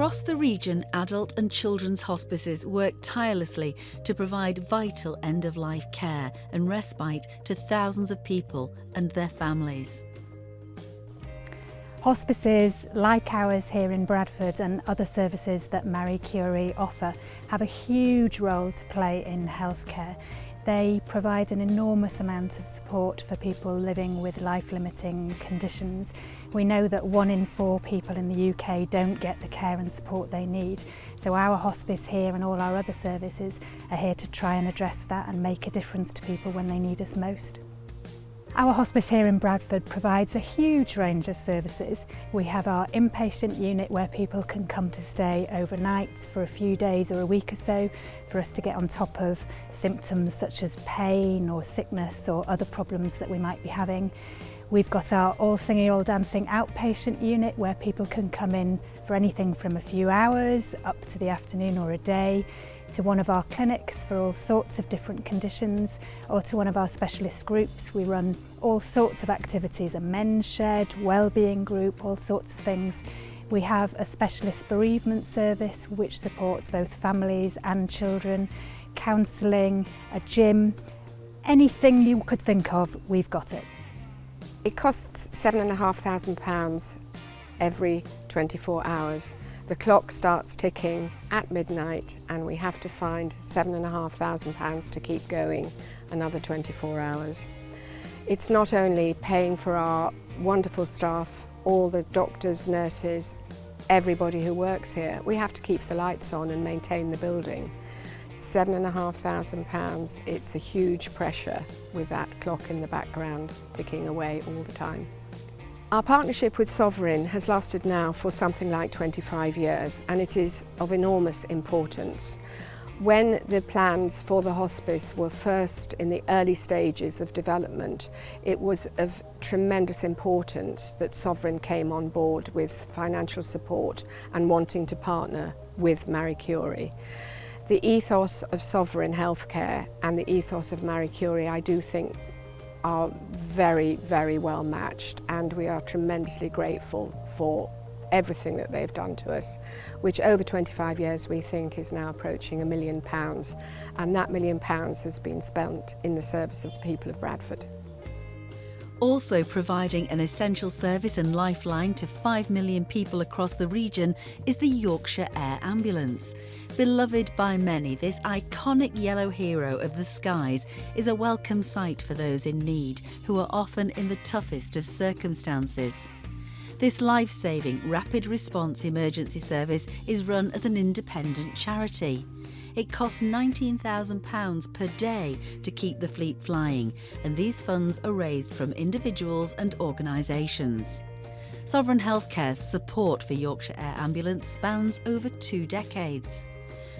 Across the region, adult and children's hospices work tirelessly to provide vital end-of-life care and respite to thousands of people and their families. Hospices like ours here in Bradford and other services that Marie Curie offer have a huge role to play in healthcare. They provide an enormous amount of support for people living with life-limiting conditions. We know that 1 in 4 people in the UK don't get the care and support they need. So our hospice here and all our other services are here to try and address that and make a difference to people when they need us most. Our hospice here in Bradford provides a huge range of services. We have our inpatient unit where people can come to stay overnight for a few days or a week or so for us to get on top of symptoms such as pain or sickness or other problems that we might be having. We've got our all singing, all dancing outpatient unit where people can come in for anything from a few hours up to the afternoon or a day, to one of our clinics for all sorts of different conditions, or to one of our specialist groups. We run all sorts of activities, a men's shed, wellbeing group, all sorts of things. We have a specialist bereavement service which supports both families and children, counselling, a gym, anything you could think of, we've got it. It costs £7,500 every 24 hours. The clock starts ticking at midnight and we have to find £7,500 to keep going another 24 hours. It's not only paying for our wonderful staff, all the doctors, nurses, everybody who works here. We have to keep the lights on and maintain the building. £7,500, it's a huge pressure with that clock in the background ticking away all the time. Our partnership with Sovereign has lasted now for something like 25 years and it is of enormous importance. When the plans for the hospice were first in the early stages of development, it was of tremendous importance that Sovereign came on board with financial support and wanting to partner with Marie Curie. The ethos of Sovereign Healthcare and the ethos of Marie Curie, I do think, are very, very well matched, and we are tremendously grateful for everything that they've done to us, which over 25 years we think is now approaching £1 million, and that £1 million has been spent in the service of the people of Bradford. Also providing an essential service and lifeline to 5 million people across the region is the Yorkshire Air Ambulance. Beloved by many, this iconic yellow hero of the skies is a welcome sight for those in need, who are often in the toughest of circumstances. This life-saving rapid response emergency service is run as an independent charity. It costs £19,000 per day to keep the fleet flying, and these funds are raised from individuals and organisations. Sovereign Healthcare's support for Yorkshire Air Ambulance spans over 2 decades.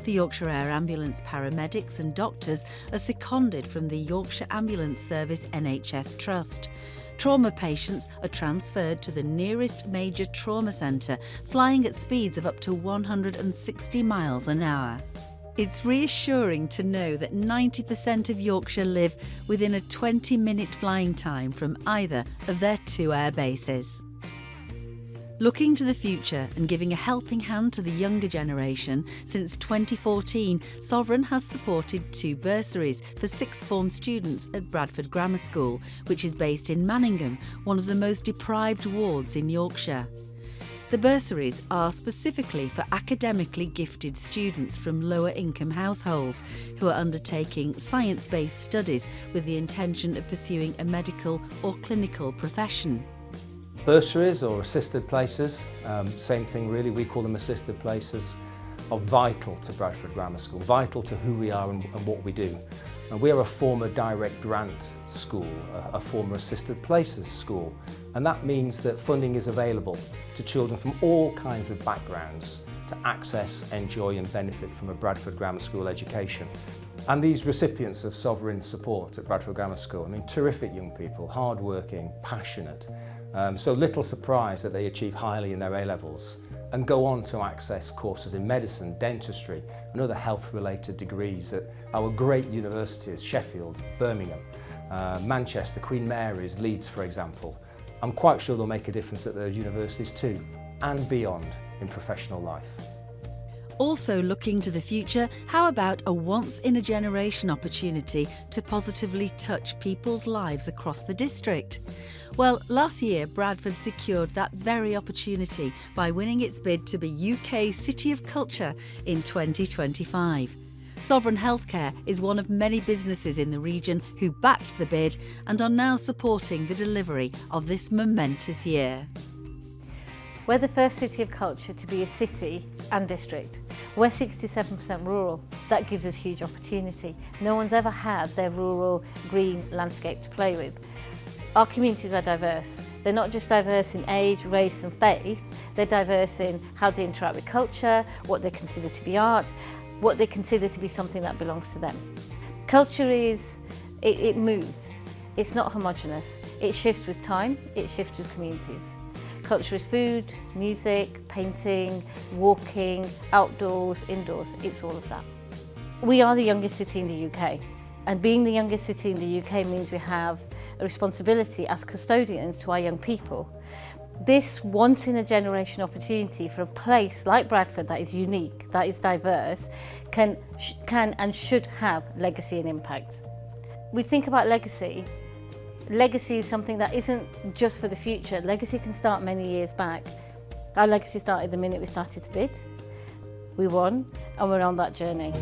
The Yorkshire Air Ambulance paramedics and doctors are seconded from the Yorkshire Ambulance Service NHS Trust. Trauma patients are transferred to the nearest major trauma centre, flying at speeds of up to 160 miles an hour. It's reassuring to know that 90% of Yorkshire live within a 20-minute flying time from either of their 2 air bases. Looking to the future and giving a helping hand to the younger generation, since 2014, Sovereign has supported 2 bursaries for 6th form students at Bradford Grammar School, which is based in Manningham, one of the most deprived wards in Yorkshire. The bursaries are specifically for academically gifted students from lower income households who are undertaking science-based studies with the intention of pursuing a medical or clinical profession. Bursaries or assisted places, same thing really, we call them assisted places, are vital to Bradford Grammar School, vital to who we are and what we do. And we are a former direct grant school, a former assisted places school, and that means that funding is available to children from all kinds of backgrounds to access, enjoy and benefit from a Bradford Grammar School education. And these recipients of Sovereign support at Bradford Grammar School, I mean, terrific young people, hard-working, passionate, so little surprise that they achieve highly in their A-levels and go on to access courses in medicine, dentistry and other health-related degrees at our great universities, Sheffield, Birmingham, Manchester, Queen Mary's, Leeds for example. I'm quite sure they'll make a difference at those universities too. and beyond in professional life. Also looking to the future, how about a once-in-a-generation opportunity to positively touch people's lives across the district? Well, last year Bradford secured that very opportunity by winning its bid to be UK City of Culture in 2025. Sovereign Healthcare is one of many businesses in the region who backed the bid and are now supporting the delivery of this momentous year. We're the first city of culture to be a city and district. We're 67% rural. That gives us huge opportunity. No one's ever had their rural green landscape to play with. Our communities are diverse. They're not just diverse in age, race and faith, they're diverse in how they interact with culture, what they consider to be art, what they consider to be something that belongs to them. Culture it moves. It's not homogenous. It shifts with time, it shifts with communities. Culture is food, music, painting, walking, outdoors, indoors, it's all of that. We are the youngest city in the UK, and being the youngest city in the UK means we have a responsibility as custodians to our young people. This once-in-a-generation opportunity for a place like Bradford that is unique, that is diverse, can and should have legacy and impact. We think about legacy. Legacy is something that isn't just for the future. Legacy can start many years back. Our legacy started the minute we started to bid. We won, and we're on that journey.